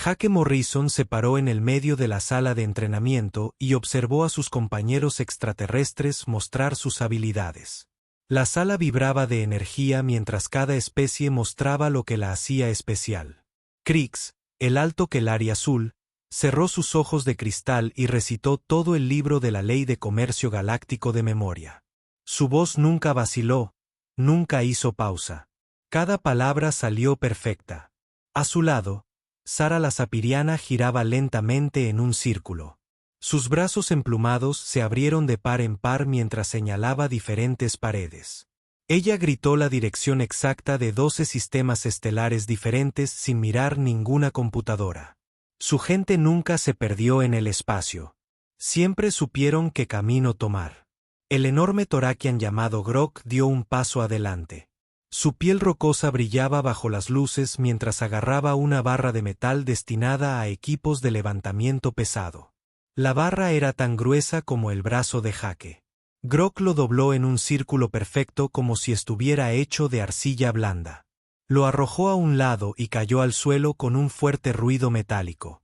Jake Morrison se paró en el medio de la sala de entrenamiento y observó a sus compañeros extraterrestres mostrar sus habilidades. La sala vibraba de energía mientras cada especie mostraba lo que la hacía especial. Krix, el alto Kelari azul, cerró sus ojos de cristal y recitó todo el libro de la Ley de Comercio Galáctico de memoria. Su voz nunca vaciló, nunca hizo pausa. Cada palabra salió perfecta. A su lado, Sara la Sapiriana giraba lentamente en un círculo. Sus brazos emplumados se abrieron de par en par mientras señalaba diferentes paredes. Ella gritó la dirección exacta de 12 sistemas estelares diferentes sin mirar ninguna computadora. Su gente nunca se perdió en el espacio. Siempre supieron qué camino tomar. El enorme Torakian llamado Grok dio un paso adelante. Su piel rocosa brillaba bajo las luces mientras agarraba una barra de metal destinada a equipos de levantamiento pesado. La barra era tan gruesa como el brazo de Jake. Grok lo dobló en un círculo perfecto como si estuviera hecho de arcilla blanda. Lo arrojó a un lado y cayó al suelo con un fuerte ruido metálico.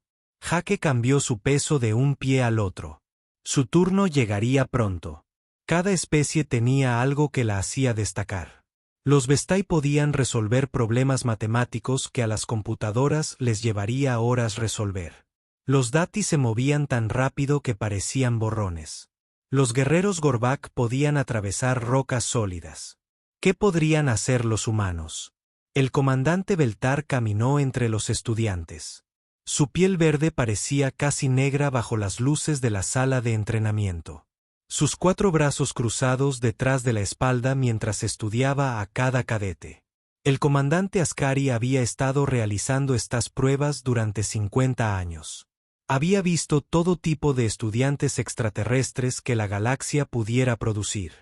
Jake cambió su peso de un pie al otro. Su turno llegaría pronto. Cada especie tenía algo que la hacía destacar. Los Vestai podían resolver problemas matemáticos que a las computadoras les llevaría horas resolver. Los Dati se movían tan rápido que parecían borrones. Los guerreros Gorbak podían atravesar rocas sólidas. ¿Qué podrían hacer los humanos? El comandante Beltar caminó entre los estudiantes. Su piel verde parecía casi negra bajo las luces de la sala de entrenamiento. Sus 4 brazos cruzados detrás de la espalda mientras estudiaba a cada cadete. El comandante Askari había estado realizando estas pruebas durante 50 años. Había visto todo tipo de estudiantes extraterrestres que la galaxia pudiera producir.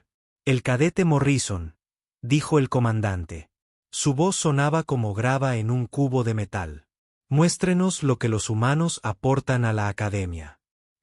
El cadete Morrison, dijo el comandante. Su voz sonaba como grava en un cubo de metal. Muéstrenos lo que los humanos aportan a la academia.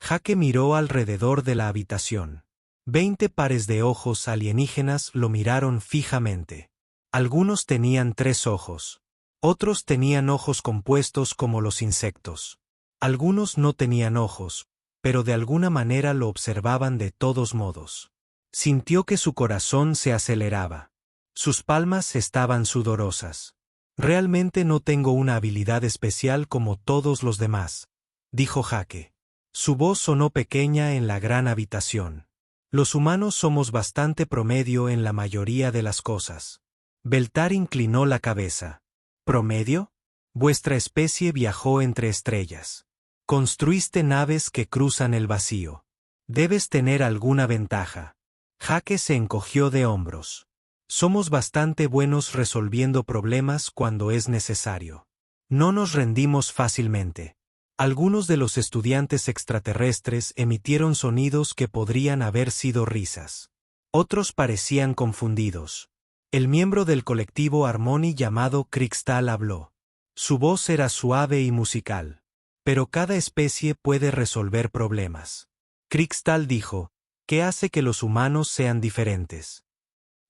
Jake miró alrededor de la habitación. 20 pares de ojos alienígenas lo miraron fijamente. Algunos tenían 3 ojos. Otros tenían ojos compuestos como los insectos. Algunos no tenían ojos, pero de alguna manera lo observaban de todos modos. Sintió que su corazón se aceleraba. Sus palmas estaban sudorosas. Realmente no tengo una habilidad especial como todos los demás, dijo Jake. Su voz sonó pequeña en la gran habitación. Los humanos somos bastante promedio en la mayoría de las cosas. Beltar inclinó la cabeza. ¿Promedio? Vuestra especie viajó entre estrellas. Construiste naves que cruzan el vacío. Debes tener alguna ventaja. Jake se encogió de hombros. Somos bastante buenos resolviendo problemas cuando es necesario. No nos rendimos fácilmente. Algunos de los estudiantes extraterrestres emitieron sonidos que podrían haber sido risas. Otros parecían confundidos. El miembro del colectivo Harmony llamado Krixtal habló. Su voz era suave y musical. Pero cada especie puede resolver problemas. Krixtal dijo, ¿qué hace que los humanos sean diferentes?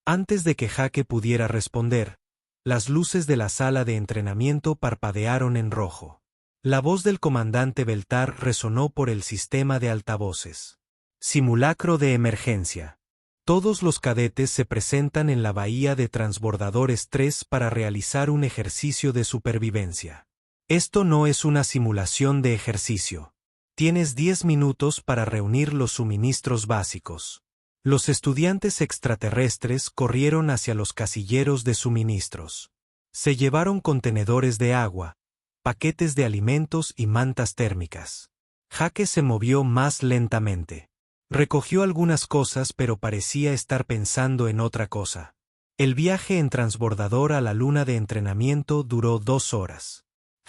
Antes de que Jake pudiera responder, las luces de la sala de entrenamiento parpadearon en rojo. La voz del comandante Beltar resonó por el sistema de altavoces. Simulacro de emergencia. Todos los cadetes se presentan en la bahía de Transbordadores 3 para realizar un ejercicio de supervivencia. Esto no es una simulación de ejercicio. Tienes 10 minutos para reunir los suministros básicos. Los estudiantes extraterrestres corrieron hacia los casilleros de suministros. Se llevaron contenedores de agua, paquetes de alimentos y mantas térmicas. Jake se movió más lentamente. Recogió algunas cosas pero parecía estar pensando en otra cosa. El viaje en transbordador a la luna de entrenamiento duró 2 horas.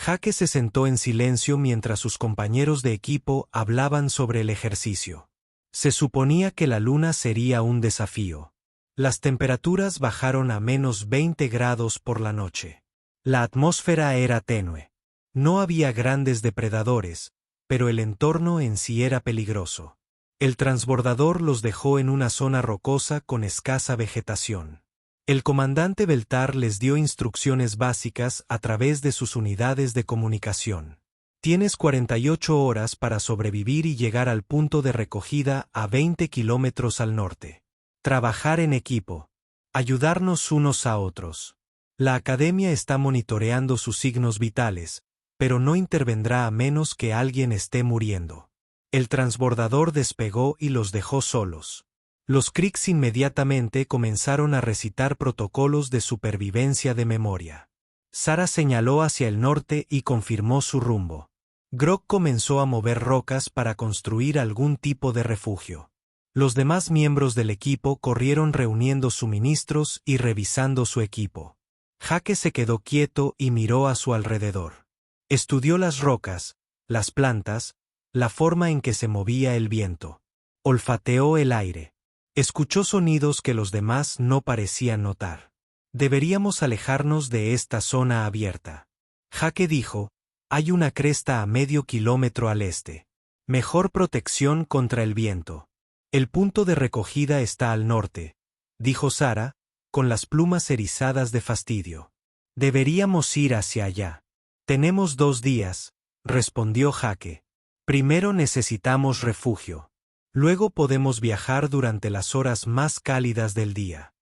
Jake se sentó en silencio mientras sus compañeros de equipo hablaban sobre el ejercicio. Se suponía que la luna sería un desafío. Las temperaturas bajaron a menos 20 grados por la noche. La atmósfera era tenue. No había grandes depredadores, pero el entorno en sí era peligroso. El transbordador los dejó en una zona rocosa con escasa vegetación. El comandante Beltar les dio instrucciones básicas a través de sus unidades de comunicación. Tienes 48 horas para sobrevivir y llegar al punto de recogida a 20 kilómetros al norte. Trabajar en equipo. Ayudarnos unos a otros. La academia está monitoreando sus signos vitales, pero no intervendrá a menos que alguien esté muriendo. El transbordador despegó y los dejó solos. Los Kriegs inmediatamente comenzaron a recitar protocolos de supervivencia de memoria. Sarah señaló hacia el norte y confirmó su rumbo. Grok comenzó a mover rocas para construir algún tipo de refugio. Los demás miembros del equipo corrieron reuniendo suministros y revisando su equipo. Jake se quedó quieto y miró a su alrededor. Estudió las rocas, las plantas, la forma en que se movía el viento. Olfateó el aire. Escuchó sonidos que los demás no parecían notar. Deberíamos alejarnos de esta zona abierta. Jake dijo, hay una cresta a medio kilómetro al este. Mejor protección contra el viento. El punto de recogida está al norte, dijo Sarah, con las plumas erizadas de fastidio. Deberíamos ir hacia allá. Tenemos 2 días, respondió Jake. Primero necesitamos refugio. Luego podemos viajar durante las horas más cálidas del día.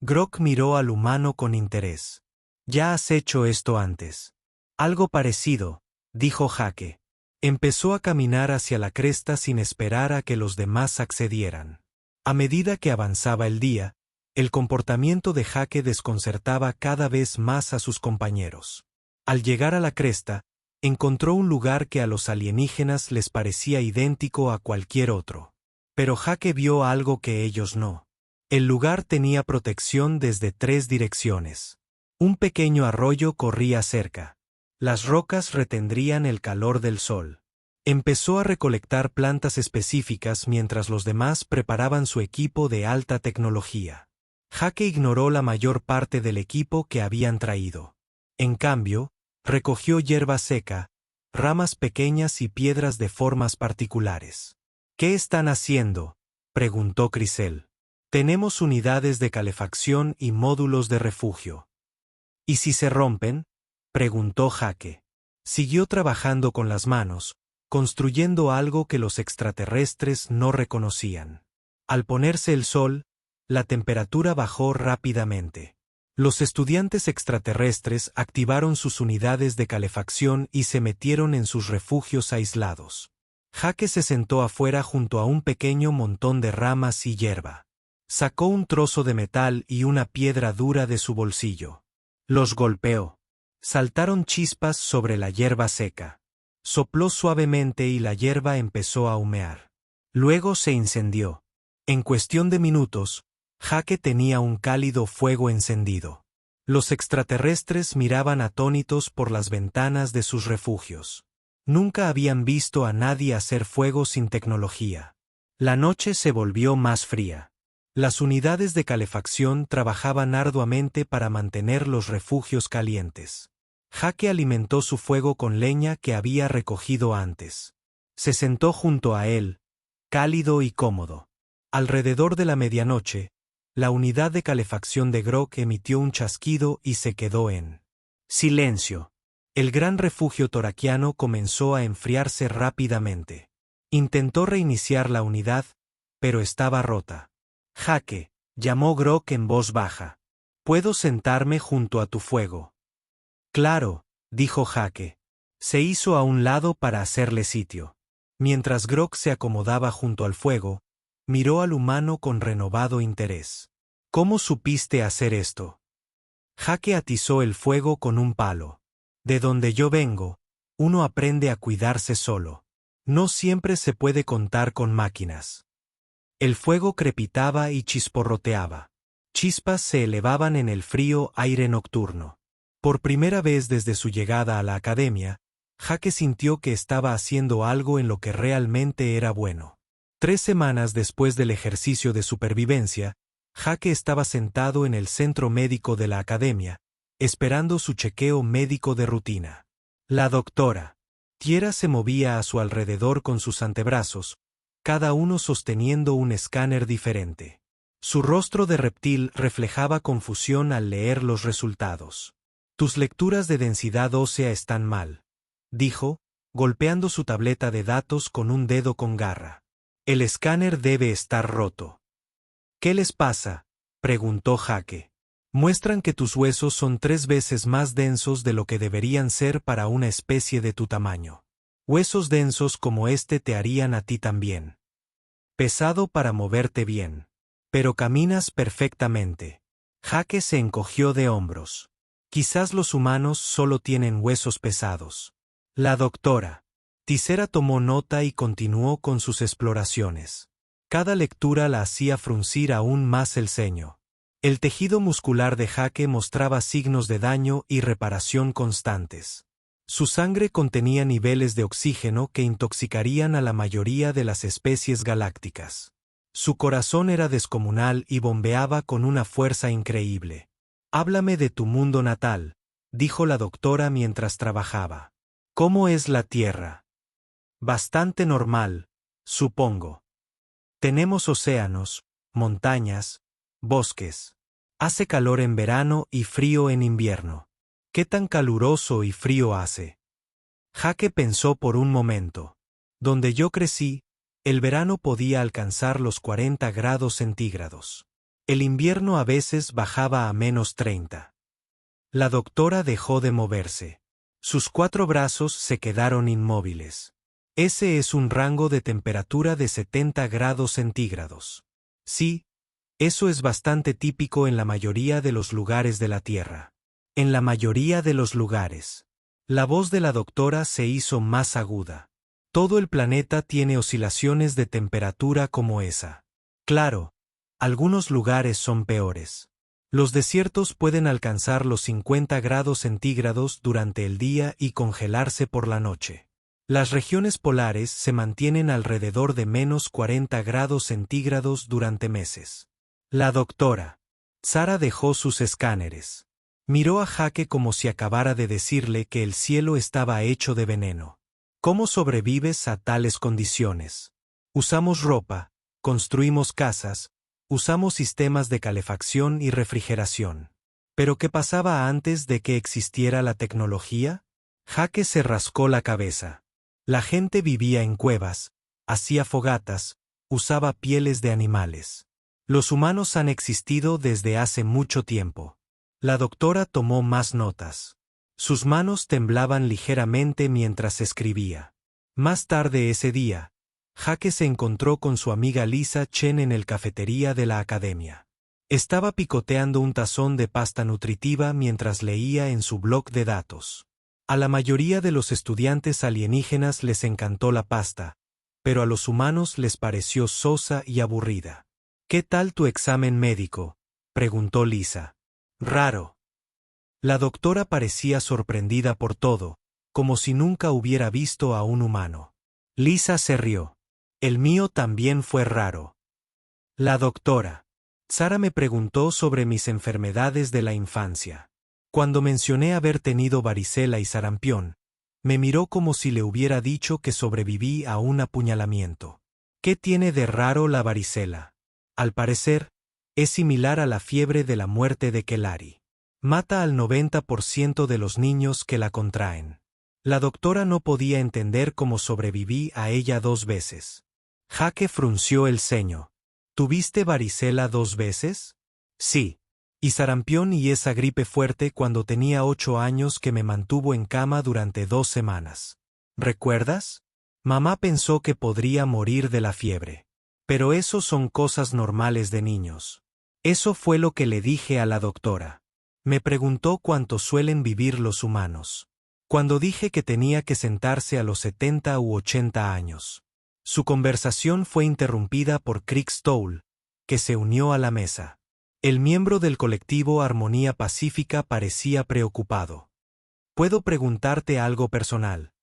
Grok miró al humano con interés. Ya has hecho esto antes. Algo parecido, dijo Jake. Empezó a caminar hacia la cresta sin esperar a que los demás accedieran. A medida que avanzaba el día, el comportamiento de Jake desconcertaba cada vez más a sus compañeros. Al llegar a la cresta, encontró un lugar que a los alienígenas les parecía idéntico a cualquier otro. Pero Jake vio algo que ellos no. El lugar tenía protección desde 3 direcciones. Un pequeño arroyo corría cerca. Las rocas retendrían el calor del sol. Empezó a recolectar plantas específicas mientras los demás preparaban su equipo de alta tecnología. Jake ignoró la mayor parte del equipo que habían traído. En cambio, recogió hierba seca, ramas pequeñas y piedras de formas particulares. ¿Qué están haciendo?, preguntó Crisel. Tenemos unidades de calefacción y módulos de refugio. ¿Y si se rompen?, preguntó Jake. Siguió trabajando con las manos, construyendo algo que los extraterrestres no reconocían. Al ponerse el sol, la temperatura bajó rápidamente. Los estudiantes extraterrestres activaron sus unidades de calefacción y se metieron en sus refugios aislados. Jake se sentó afuera junto a un pequeño montón de ramas y hierba. Sacó un trozo de metal y una piedra dura de su bolsillo. Los golpeó. Saltaron chispas sobre la hierba seca. Sopló suavemente y la hierba empezó a humear. Luego se incendió. En cuestión de minutos, Jake tenía un cálido fuego encendido. Los extraterrestres miraban atónitos por las ventanas de sus refugios. Nunca habían visto a nadie hacer fuego sin tecnología. La noche se volvió más fría. Las unidades de calefacción trabajaban arduamente para mantener los refugios calientes. Jake alimentó su fuego con leña que había recogido antes. Se sentó junto a él, cálido y cómodo. Alrededor de la medianoche, la unidad de calefacción de Grok emitió un chasquido y se quedó en silencio. El gran refugio toraquiano comenzó a enfriarse rápidamente. Intentó reiniciar la unidad, pero estaba rota. Jake, llamó Grok en voz baja. ¿Puedo sentarme junto a tu fuego? Claro, dijo Jake. Se hizo a un lado para hacerle sitio. Mientras Grok se acomodaba junto al fuego, miró al humano con renovado interés. ¿Cómo supiste hacer esto? Jake atizó el fuego con un palo. De donde yo vengo, uno aprende a cuidarse solo. No siempre se puede contar con máquinas. El fuego crepitaba y chisporroteaba. Chispas se elevaban en el frío aire nocturno. Por primera vez desde su llegada a la academia, Jake sintió que estaba haciendo algo en lo que realmente era bueno. 3 semanas después del ejercicio de supervivencia, Jake estaba sentado en el centro médico de la academia, esperando su chequeo médico de rutina. La doctora Tiera se movía a su alrededor con sus antebrazos, cada uno sosteniendo un escáner diferente. Su rostro de reptil reflejaba confusión al leer los resultados. Tus lecturas de densidad ósea están mal, dijo, golpeando su tableta de datos con un dedo con garra. El escáner debe estar roto. ¿Qué les pasa?, preguntó Jake. Muestran que tus huesos son 3 veces más densos de lo que deberían ser para una especie de tu tamaño. Huesos densos como este te harían a ti también. Pesado para moverte bien. Pero caminas perfectamente. Jake se encogió de hombros. Quizás los humanos solo tienen huesos pesados. La doctora Tisera tomó nota y continuó con sus exploraciones. Cada lectura la hacía fruncir aún más el ceño. El tejido muscular de Jake mostraba signos de daño y reparación constantes. Su sangre contenía niveles de oxígeno que intoxicarían a la mayoría de las especies galácticas. Su corazón era descomunal y bombeaba con una fuerza increíble. «Háblame de tu mundo natal», dijo la doctora mientras trabajaba. «¿Cómo es la Tierra?» «Bastante normal, supongo. Tenemos océanos, montañas, bosques. Hace calor en verano y frío en invierno. ¿Qué tan caluroso y frío hace?» Jake pensó por un momento. Donde yo crecí, el verano podía alcanzar los 40 grados centígrados. El invierno a veces bajaba a menos 30. La doctora dejó de moverse. Sus 4 brazos se quedaron inmóviles. Ese es un rango de temperatura de 70 grados centígrados. Sí, eso es bastante típico en la mayoría de los lugares de la Tierra. En la mayoría de los lugares. La voz de la doctora se hizo más aguda. Todo el planeta tiene oscilaciones de temperatura como esa. Claro, algunos lugares son peores. Los desiertos pueden alcanzar los 50 grados centígrados durante el día y congelarse por la noche. Las regiones polares se mantienen alrededor de menos 40 grados centígrados durante meses. La doctora Sara dejó sus escáneres. Miró a Jake como si acabara de decirle que el cielo estaba hecho de veneno. ¿Cómo sobrevives a tales condiciones? Usamos ropa, construimos casas, usamos sistemas de calefacción y refrigeración. ¿Pero qué pasaba antes de que existiera la tecnología? Jake se rascó la cabeza. La gente vivía en cuevas, hacía fogatas, usaba pieles de animales. Los humanos han existido desde hace mucho tiempo. La doctora tomó más notas. Sus manos temblaban ligeramente mientras escribía. Más tarde ese día, Jake se encontró con su amiga Lisa Chen en el cafetería de la academia. Estaba picoteando un tazón de pasta nutritiva mientras leía en su bloc de datos. A la mayoría de los estudiantes alienígenas les encantó la pasta, pero a los humanos les pareció sosa y aburrida. «¿Qué tal tu examen médico?», preguntó Lisa. «Raro». La doctora parecía sorprendida por todo, como si nunca hubiera visto a un humano. Lisa se rió. «El mío también fue raro». La doctora Sara me preguntó sobre mis enfermedades de la infancia. Cuando mencioné haber tenido varicela y sarampión, me miró como si le hubiera dicho que sobreviví a un apuñalamiento. ¿Qué tiene de raro la varicela? Al parecer, es similar a la fiebre de la muerte de Kelari. Mata al 90% de los niños que la contraen. La doctora no podía entender cómo sobreviví a ella 2 veces. Jake frunció el ceño. ¿Tuviste varicela 2 veces? Sí. Y sarampión y esa gripe fuerte cuando tenía 8 años que me mantuvo en cama durante 2 semanas. ¿Recuerdas? Mamá pensó que podría morir de la fiebre. Pero eso son cosas normales de niños. Eso fue lo que le dije a la doctora. Me preguntó cuánto suelen vivir los humanos. Cuando dije que tenía que sentarse a los 70 u 80 años. Su conversación fue interrumpida por Crick Stoll, que se unió a la mesa. El miembro del colectivo Armonía Pacífica parecía preocupado. «¿Puedo preguntarte algo personal?»,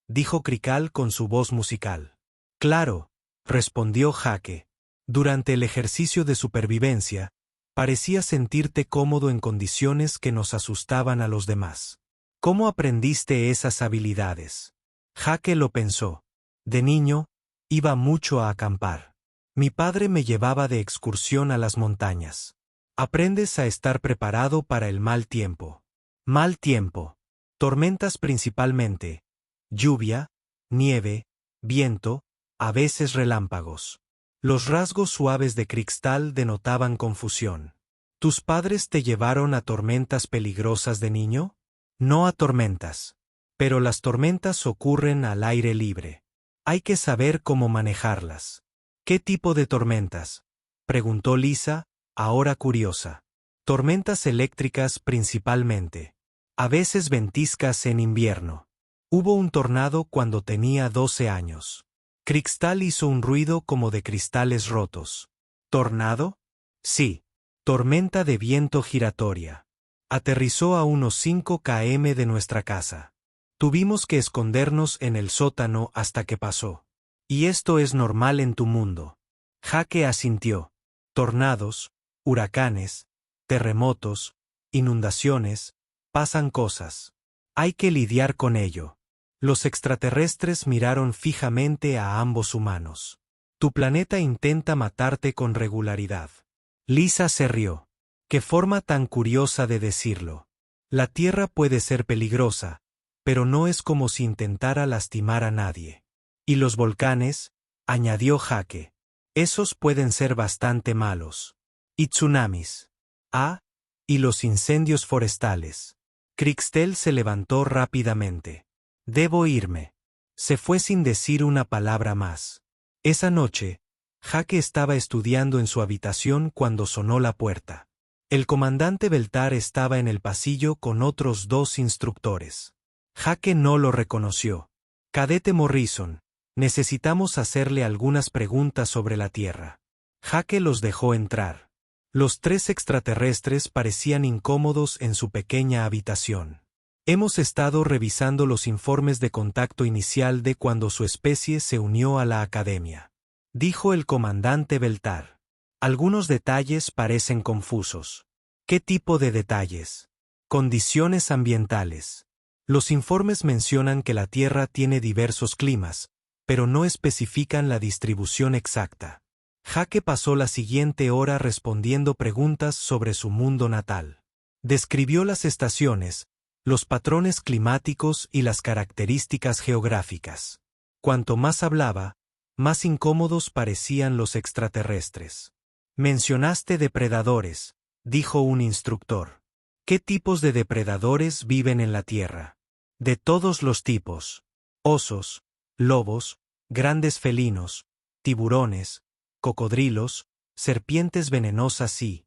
dijo Crickal con su voz musical. «Claro», respondió Jake. «Durante el ejercicio de supervivencia, parecías sentirte cómodo en condiciones que nos asustaban a los demás. ¿Cómo aprendiste esas habilidades?». Jake lo pensó. «De niño, iba mucho a acampar. Mi padre me llevaba de excursión a las montañas. Aprendes a estar preparado para el mal tiempo. Mal tiempo. Tormentas principalmente. Lluvia, nieve, viento, a veces relámpagos. Los rasgos suaves de Cristal denotaban confusión. ¿Tus padres te llevaron a tormentas peligrosas de niño? No a tormentas. Pero las tormentas ocurren al aire libre. Hay que saber cómo manejarlas. ¿Qué tipo de tormentas?, preguntó Lisa, ahora curiosa. Tormentas eléctricas principalmente. A veces ventiscas en invierno. Hubo un tornado cuando tenía 12 años. Cristal hizo un ruido como de cristales rotos. ¿Tornado? Sí. Tormenta de viento giratoria. Aterrizó a unos 5 km de nuestra casa. Tuvimos que escondernos en el sótano hasta que pasó. Y esto es normal en tu mundo. Jake asintió. Tornados, huracanes, terremotos, inundaciones, pasan cosas. Hay que lidiar con ello. Los extraterrestres miraron fijamente a ambos humanos. Tu planeta intenta matarte con regularidad. Lisa se rió. Qué forma tan curiosa de decirlo. La Tierra puede ser peligrosa, pero no es como si intentara lastimar a nadie. Y los volcanes, añadió Jake. Esos pueden ser bastante malos. Y tsunamis. Ah, y los incendios forestales. Cristal se levantó rápidamente. Debo irme. Se fue sin decir una palabra más. Esa noche, Jake estaba estudiando en su habitación cuando sonó la puerta. El comandante Beltar estaba en el pasillo con otros 2 instructores. Jake no lo reconoció. Cadete Morrison, necesitamos hacerle algunas preguntas sobre la Tierra. Jake los dejó entrar. Los 3 extraterrestres parecían incómodos en su pequeña habitación. Hemos estado revisando los informes de contacto inicial de cuando su especie se unió a la Academia, dijo el comandante Beltar. Algunos detalles parecen confusos. ¿Qué tipo de detalles? Condiciones ambientales. Los informes mencionan que la Tierra tiene diversos climas, pero no especifican la distribución exacta. Jake pasó la siguiente hora respondiendo preguntas sobre su mundo natal. Describió las estaciones, los patrones climáticos y las características geográficas. Cuanto más hablaba, más incómodos parecían los extraterrestres. Mencionaste depredadores, dijo un instructor. ¿Qué tipos de depredadores viven en la Tierra? De todos los tipos. Osos, lobos, grandes felinos, tiburones, cocodrilos, serpientes venenosas y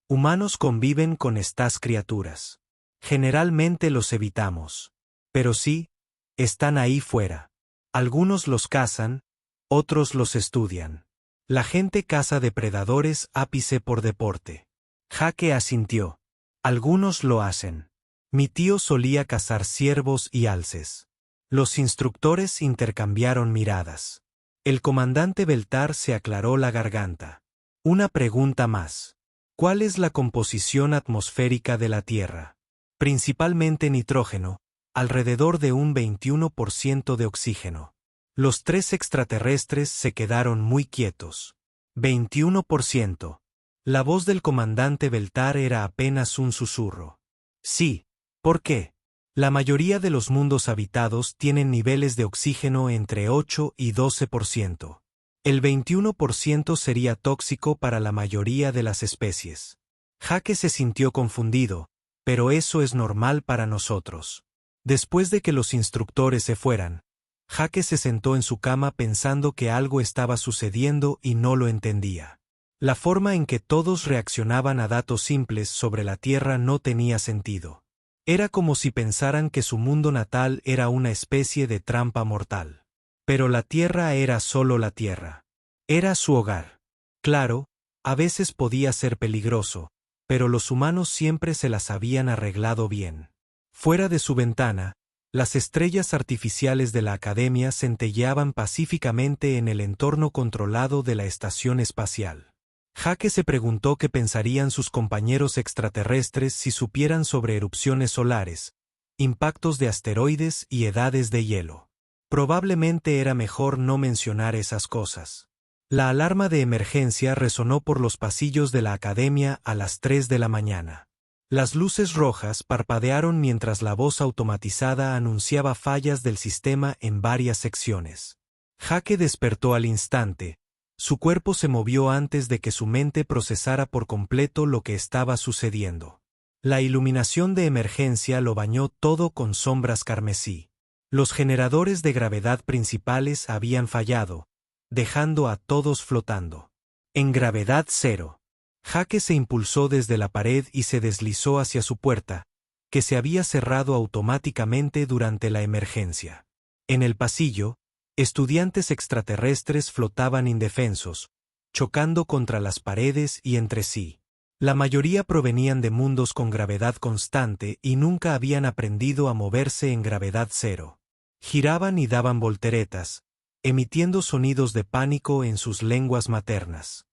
humanos conviven con estas criaturas. Generalmente los evitamos. Pero sí, están ahí fuera. Algunos los cazan, otros los estudian. La gente caza depredadores ápice por deporte. Jake asintió. Algunos lo hacen. Mi tío solía cazar ciervos y alces. Los instructores intercambiaron miradas. El comandante Beltar se aclaró la garganta. Una pregunta más. ¿Cuál es la composición atmosférica de la Tierra? Principalmente nitrógeno, alrededor de un 21% de oxígeno. Los 3 extraterrestres se quedaron muy quietos. 21%. La voz del comandante Beltar era apenas un susurro. Sí. ¿Por qué? La mayoría de los mundos habitados tienen niveles de oxígeno entre 8 y 12%. El 21% sería tóxico para la mayoría de las especies. Jake se sintió confundido, pero eso es normal para nosotros. Después de que los instructores se fueran, Jake se sentó en su cama pensando que algo estaba sucediendo y no lo entendía. La forma en que todos reaccionaban a datos simples sobre la Tierra no tenía sentido. Era como si pensaran que su mundo natal era una especie de trampa mortal. Pero la Tierra era solo la Tierra. Era su hogar. Claro, a veces podía ser peligroso, pero los humanos siempre se las habían arreglado bien. Fuera de su ventana, las estrellas artificiales de la Academia centelleaban pacíficamente en el entorno controlado de la estación espacial. Jake se preguntó qué pensarían sus compañeros extraterrestres si supieran sobre erupciones solares, impactos de asteroides y edades de hielo. Probablemente era mejor no mencionar esas cosas. La alarma de emergencia resonó por los pasillos de la Academia a las 3 de la mañana. Las luces rojas parpadearon mientras la voz automatizada anunciaba fallas del sistema en varias secciones. Jake despertó al instante. Su cuerpo se movió antes de que su mente procesara por completo lo que estaba sucediendo. La iluminación de emergencia lo bañó todo con sombras carmesí. Los generadores de gravedad principales habían fallado, dejando a todos flotando. En gravedad cero. Jake se impulsó desde la pared y se deslizó hacia su puerta, que se había cerrado automáticamente durante la emergencia. En el pasillo, estudiantes extraterrestres flotaban indefensos, chocando contra las paredes y entre sí. La mayoría provenían de mundos con gravedad constante y nunca habían aprendido a moverse en gravedad cero. Giraban y daban volteretas, emitiendo sonidos de pánico en sus lenguas maternas.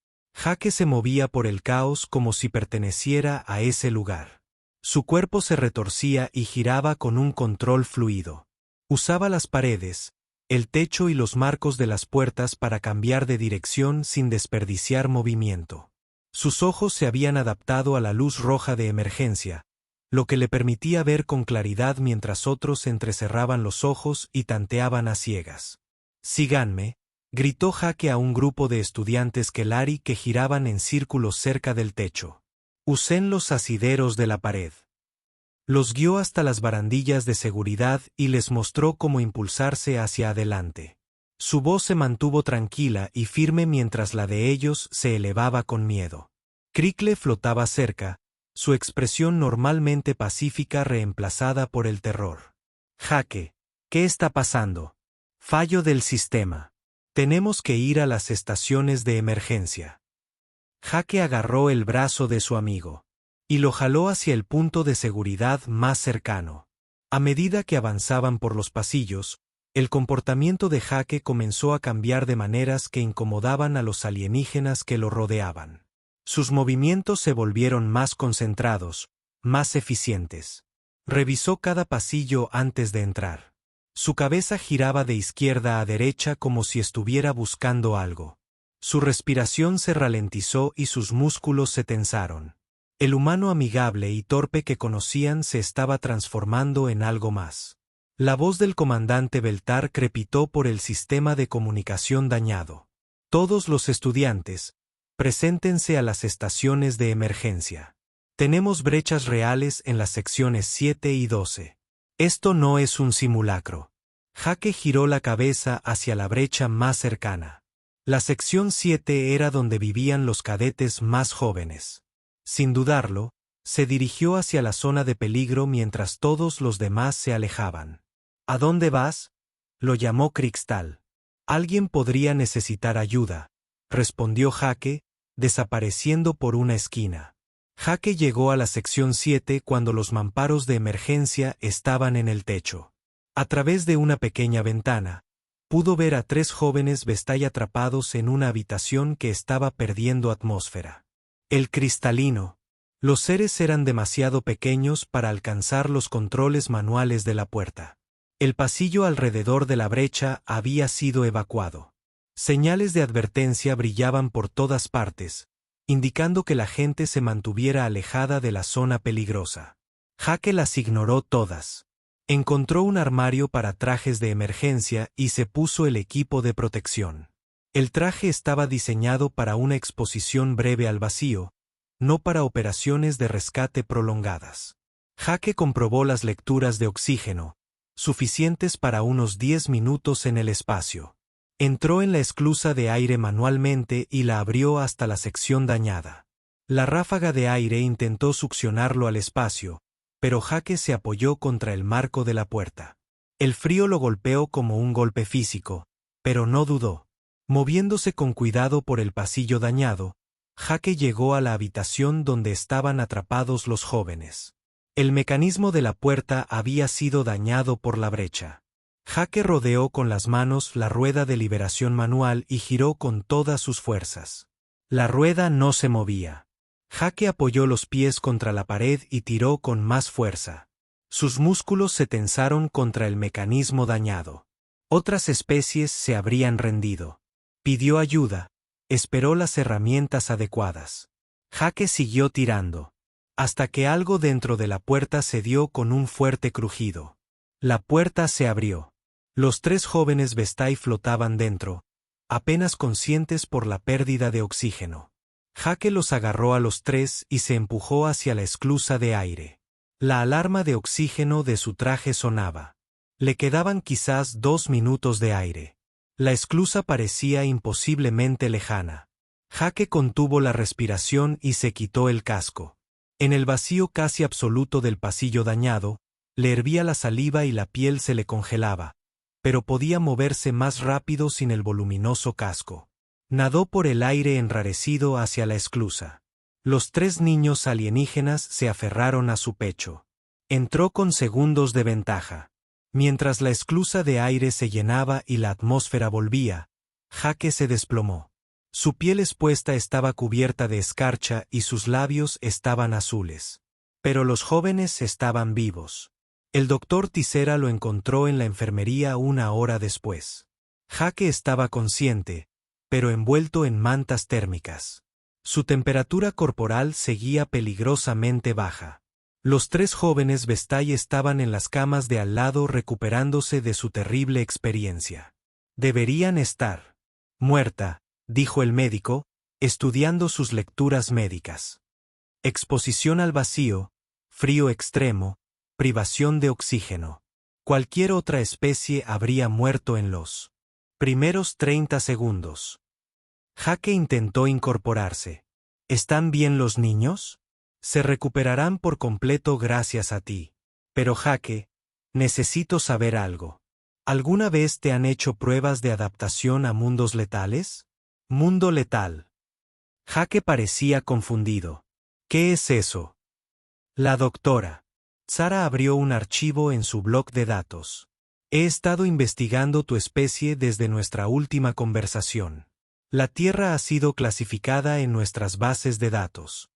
Jake se movía por el caos como si perteneciera a ese lugar. Su cuerpo se retorcía y giraba con un control fluido. Usaba las paredes, el techo y los marcos de las puertas para cambiar de dirección sin desperdiciar movimiento. Sus ojos se habían adaptado a la luz roja de emergencia, lo que le permitía ver con claridad mientras otros entrecerraban los ojos y tanteaban a ciegas. «Síganme», gritó Jake a un grupo de estudiantes Kelari que giraban en círculos cerca del techo. Usen los asideros de la pared. Los guió hasta las barandillas de seguridad y les mostró cómo impulsarse hacia adelante. Su voz se mantuvo tranquila y firme mientras la de ellos se elevaba con miedo. Crickle flotaba cerca, su expresión normalmente pacífica reemplazada por el terror. «Jake, ¿qué está pasando?» «Fallo del sistema. Tenemos que ir a las estaciones de emergencia». Jake agarró el brazo de su amigo y lo jaló hacia el punto de seguridad más cercano. A medida que avanzaban por los pasillos, el comportamiento de Jake comenzó a cambiar de maneras que incomodaban a los alienígenas que lo rodeaban. Sus movimientos se volvieron más concentrados, más eficientes. Revisó cada pasillo antes de entrar. Su cabeza giraba de izquierda a derecha como si estuviera buscando algo. Su respiración se ralentizó y sus músculos se tensaron. El humano amigable y torpe que conocían se estaba transformando en algo más. La voz del comandante Beltar crepitó por el sistema de comunicación dañado. «Todos los estudiantes, preséntense a las estaciones de emergencia. Tenemos brechas reales en las secciones 7 y 12. Esto no es un simulacro». Jake giró la cabeza hacia la brecha más cercana. La sección 7 era donde vivían los cadetes más jóvenes. Sin dudarlo, se dirigió hacia la zona de peligro mientras todos los demás se alejaban. «¿A dónde vas?», lo llamó Crystal. «Alguien podría necesitar ayuda», respondió Jake, desapareciendo por una esquina. Jake llegó a la sección 7 cuando los mamparos de emergencia estaban en el techo. A través de una pequeña ventana, pudo ver a 3 jóvenes Vestai atrapados en una habitación que estaba perdiendo atmósfera. El cristalino. Los seres eran demasiado pequeños para alcanzar los controles manuales de la puerta. El pasillo alrededor de la brecha había sido evacuado. Señales de advertencia brillaban por todas partes, indicando que la gente se mantuviera alejada de la zona peligrosa. Jake las ignoró todas. Encontró un armario para trajes de emergencia y se puso el equipo de protección. El traje estaba diseñado para una exposición breve al vacío, no para operaciones de rescate prolongadas. Jake comprobó las lecturas de oxígeno, suficientes para unos 10 minutos en el espacio. Entró en la esclusa de aire manualmente y la abrió hasta la sección dañada. La ráfaga de aire intentó succionarlo al espacio, pero Jake se apoyó contra el marco de la puerta. El frío lo golpeó como un golpe físico, pero no dudó. Moviéndose con cuidado por el pasillo dañado, Jake llegó a la habitación donde estaban atrapados los jóvenes. El mecanismo de la puerta había sido dañado por la brecha. Jake rodeó con las manos la rueda de liberación manual y giró con todas sus fuerzas. La rueda no se movía. Jake apoyó los pies contra la pared y tiró con más fuerza. Sus músculos se tensaron contra el mecanismo dañado. Otras especies se habrían rendido. Pidió ayuda, esperó las herramientas adecuadas. Jake siguió tirando. hasta que algo dentro de la puerta cedió con un fuerte crujido. La puerta se abrió. Los 3 jóvenes Vestai flotaban dentro, apenas conscientes por la pérdida de oxígeno. Jake los agarró a los 3 y se empujó hacia la esclusa de aire. La alarma de oxígeno de su traje sonaba. Le quedaban quizás 2 minutos de aire. La esclusa parecía imposiblemente lejana. Jake contuvo la respiración y se quitó el casco. En el vacío casi absoluto del pasillo dañado, le hervía la saliva y la piel se le congelaba, pero podía moverse más rápido sin el voluminoso casco. Nadó por el aire enrarecido hacia la esclusa. Los 3 niños alienígenas se aferraron a su pecho. Entró con segundos de ventaja. Mientras la esclusa de aire se llenaba y la atmósfera volvía, Jake se desplomó. Su piel expuesta estaba cubierta de escarcha y sus labios estaban azules. Pero los jóvenes estaban vivos. El doctor Tisera lo encontró en la enfermería 1 hora después. Jake estaba consciente, pero envuelto en mantas térmicas. Su temperatura corporal seguía peligrosamente baja. Los 3 jóvenes Vestai estaban en las camas de al lado recuperándose de su terrible experiencia. Deberían estar muerta, dijo el médico, estudiando sus lecturas médicas. Exposición al vacío, frío extremo, privación de oxígeno. Cualquier otra especie habría muerto en los primeros 30 segundos. Jake intentó incorporarse. ¿Están bien los niños? Se recuperarán por completo gracias a ti. Pero Jake, necesito saber algo. ¿Alguna vez te han hecho pruebas de adaptación a mundos letales? Mundo letal. Jake parecía confundido. ¿Qué es eso? La doctora Sara abrió un archivo en su bloc de datos. He estado investigando tu especie desde nuestra última conversación. La Tierra ha sido clasificada en nuestras bases de datos.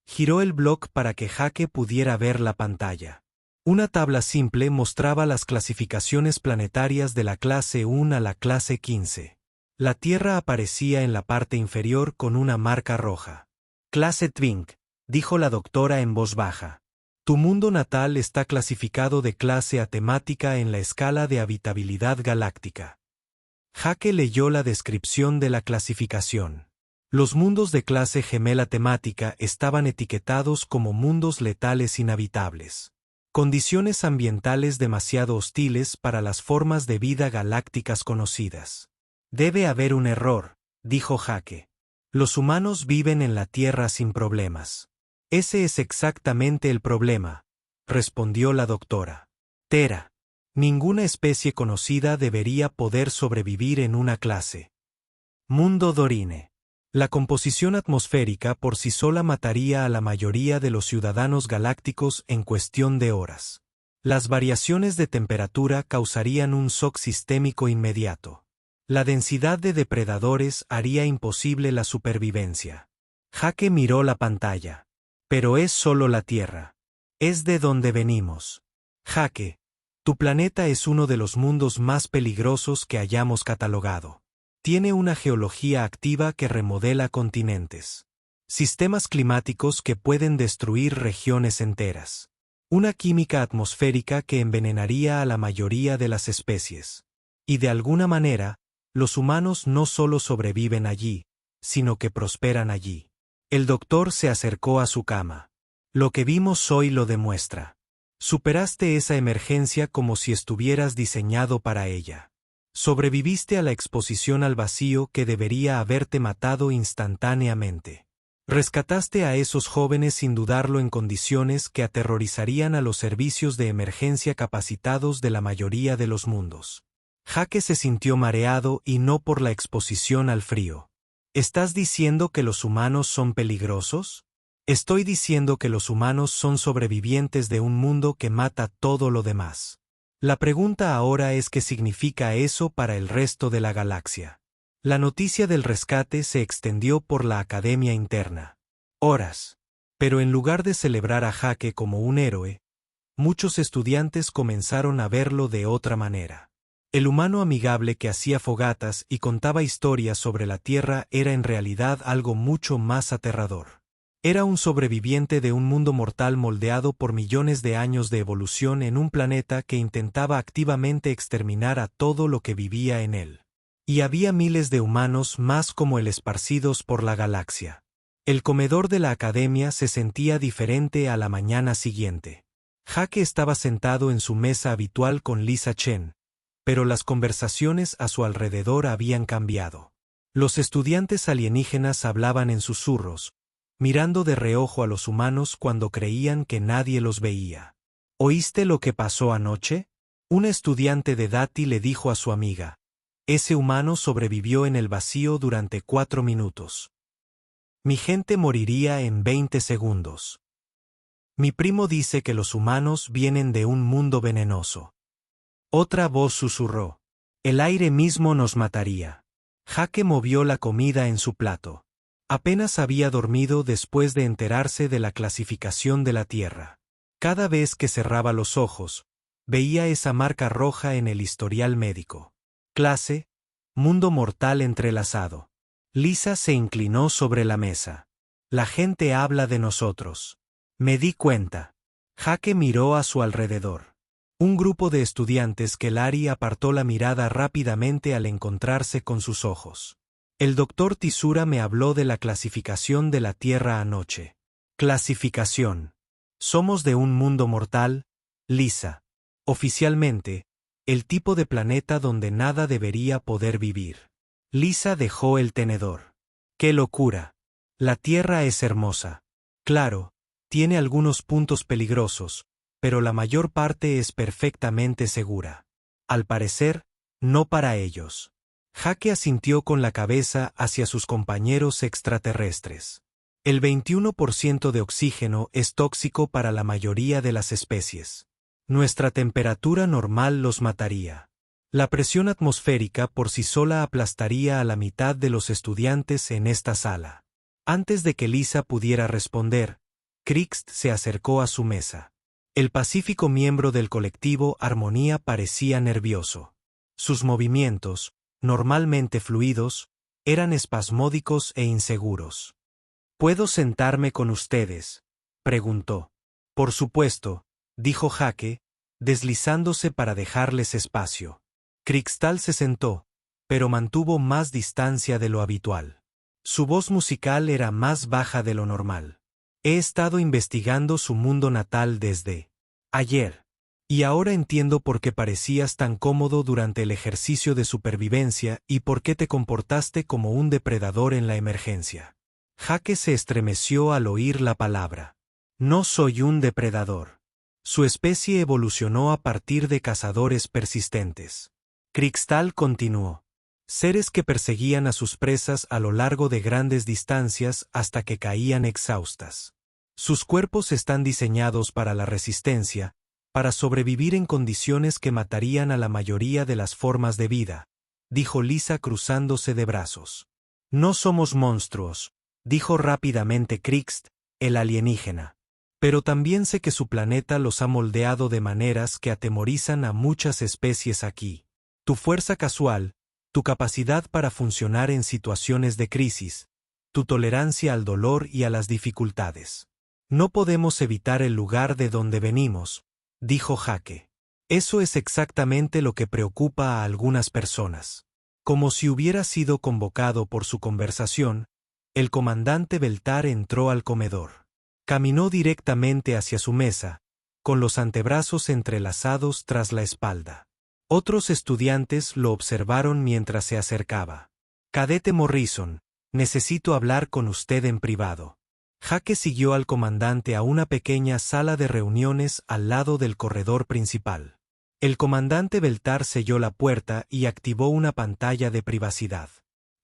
Giró el bloc para que Jake pudiera ver la pantalla. Una tabla simple mostraba las clasificaciones planetarias de la clase 1 a la clase 15. La Tierra aparecía en la parte inferior con una marca roja. Clase Twink, dijo la doctora en voz baja. Tu mundo natal está clasificado de clase A temática en la escala de habitabilidad galáctica. Jake leyó la descripción de la clasificación. Los mundos de clase gemela temática estaban etiquetados como mundos letales inhabitables. Condiciones ambientales demasiado hostiles para las formas de vida galácticas conocidas. Debe haber un error, dijo Jake. Los humanos viven en la Tierra sin problemas. Ese es exactamente el problema, respondió la doctora. Tera. Ninguna especie conocida debería poder sobrevivir en una clase. Mundo Dorine. La composición atmosférica por sí sola mataría a la mayoría de los ciudadanos galácticos en cuestión de horas. Las variaciones de temperatura causarían un shock sistémico inmediato. La densidad de depredadores haría imposible la supervivencia. Jake miró la pantalla. Pero es solo la Tierra. Es de donde venimos. Jake, tu planeta es uno de los mundos más peligrosos que hayamos catalogado. Tiene una geología activa que remodela continentes. Sistemas climáticos que pueden destruir regiones enteras. Una química atmosférica que envenenaría a la mayoría de las especies. Y de alguna manera, los humanos no solo sobreviven allí, sino que prosperan allí. El doctor se acercó a su cama. Lo que vimos hoy lo demuestra. Superaste esa emergencia como si estuvieras diseñado para ella. Sobreviviste a la exposición al vacío que debería haberte matado instantáneamente. Rescataste a esos jóvenes sin dudarlo en condiciones que aterrorizarían a los servicios de emergencia capacitados de la mayoría de los mundos. Jake se sintió mareado y no por la exposición al frío. ¿Estás diciendo que los humanos son peligrosos? Estoy diciendo que los humanos son sobrevivientes de un mundo que mata todo lo demás. La pregunta ahora es qué significa eso para el resto de la galaxia. La noticia del rescate se extendió por la academia interna. Horas. Pero en lugar de celebrar a Jake como un héroe, muchos estudiantes comenzaron a verlo de otra manera. El humano amigable que hacía fogatas y contaba historias sobre la Tierra era en realidad algo mucho más aterrador. Era un sobreviviente de un mundo mortal moldeado por millones de años de evolución en un planeta que intentaba activamente exterminar a todo lo que vivía en él. Y había miles de humanos más como él esparcidos por la galaxia. El comedor de la academia se sentía diferente a la mañana siguiente. Jake estaba sentado en su mesa habitual con Lisa Chen, pero las conversaciones a su alrededor habían cambiado. Los estudiantes alienígenas hablaban en susurros, mirando de reojo a los humanos cuando creían que nadie los veía. ¿Oíste lo que pasó anoche? Un estudiante de Dati le dijo a su amiga. Ese humano sobrevivió en el vacío durante 4 minutos. Mi gente moriría en 20 segundos. Mi primo dice que los humanos vienen de un mundo venenoso. Otra voz susurró. El aire mismo nos mataría. Jake movió la comida en su plato. Apenas había dormido después de enterarse de la clasificación de la Tierra. Cada vez que cerraba los ojos, veía esa marca roja en el historial médico. Clase, mundo mortal entrelazado. Lisa se inclinó sobre la mesa. La gente habla de nosotros. Me di cuenta. Jake miró a su alrededor. Un grupo de estudiantes que Larry apartó la mirada rápidamente al encontrarse con sus ojos. El doctor Tisura me habló de la clasificación de la Tierra anoche. Clasificación. Somos de un mundo mortal, Lisa. Oficialmente, el tipo de planeta donde nada debería poder vivir. Lisa dejó el tenedor. ¡Qué locura! La Tierra es hermosa. Claro, tiene algunos puntos peligrosos, pero la mayor parte es perfectamente segura. Al parecer, no para ellos. Jake asintió con la cabeza hacia sus compañeros extraterrestres. El 21% de oxígeno es tóxico para la mayoría de las especies. Nuestra temperatura normal los mataría. La presión atmosférica por sí sola aplastaría a la mitad de los estudiantes en esta sala. Antes de que Lisa pudiera responder, Krixt se acercó a su mesa. El pacífico miembro del colectivo Armonía parecía nervioso. Sus movimientos, normalmente fluidos, eran espasmódicos e inseguros. ¿Puedo sentarme con ustedes?, preguntó. Por supuesto, dijo Jake, deslizándose para dejarles espacio. Cristal se sentó, pero mantuvo más distancia de lo habitual. Su voz musical era más baja de lo normal. He estado investigando su mundo natal desde ayer. Y ahora entiendo por qué parecías tan cómodo durante el ejercicio de supervivencia y por qué te comportaste como un depredador en la emergencia. Jake se estremeció al oír la palabra. No soy un depredador. Su especie evolucionó a partir de cazadores persistentes. Cristal continuó. Seres que perseguían a sus presas a lo largo de grandes distancias hasta que caían exhaustas. Sus cuerpos están diseñados para la resistencia, para sobrevivir en condiciones que matarían a la mayoría de las formas de vida, dijo Lisa cruzándose de brazos. No somos monstruos, dijo rápidamente Krixt, el alienígena. Pero también sé que su planeta los ha moldeado de maneras que atemorizan a muchas especies aquí. Tu fuerza casual, tu capacidad para funcionar en situaciones de crisis, tu tolerancia al dolor y a las dificultades. No podemos evitar el lugar de donde venimos, dijo Jake. Eso es exactamente lo que preocupa a algunas personas. Como si hubiera sido convocado por su conversación, el comandante Beltar entró al comedor. Caminó directamente hacia su mesa, con los antebrazos entrelazados tras la espalda. Otros estudiantes lo observaron mientras se acercaba. Cadete Morrison, necesito hablar con usted en privado. Jake siguió al comandante a una pequeña sala de reuniones al lado del corredor principal. El comandante Beltar selló la puerta y activó una pantalla de privacidad.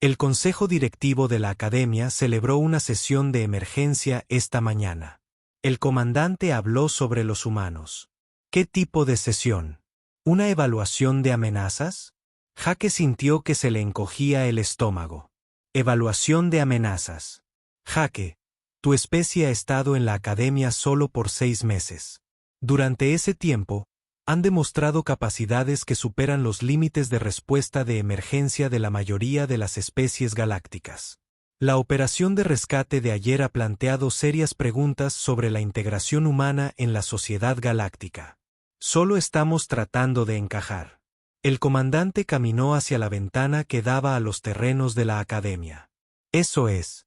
El consejo directivo de la academia celebró una sesión de emergencia esta mañana. El comandante habló sobre los humanos. ¿Qué tipo de sesión? ¿Una evaluación de amenazas? Jake sintió que se le encogía el estómago. Evaluación de amenazas. Jake, tu especie ha estado en la academia solo por 6 meses. Durante ese tiempo, han demostrado capacidades que superan los límites de respuesta de emergencia de la mayoría de las especies galácticas. La operación de rescate de ayer ha planteado serias preguntas sobre la integración humana en la sociedad galáctica. Solo estamos tratando de encajar. El comandante caminó hacia la ventana que daba a los terrenos de la academia. Eso es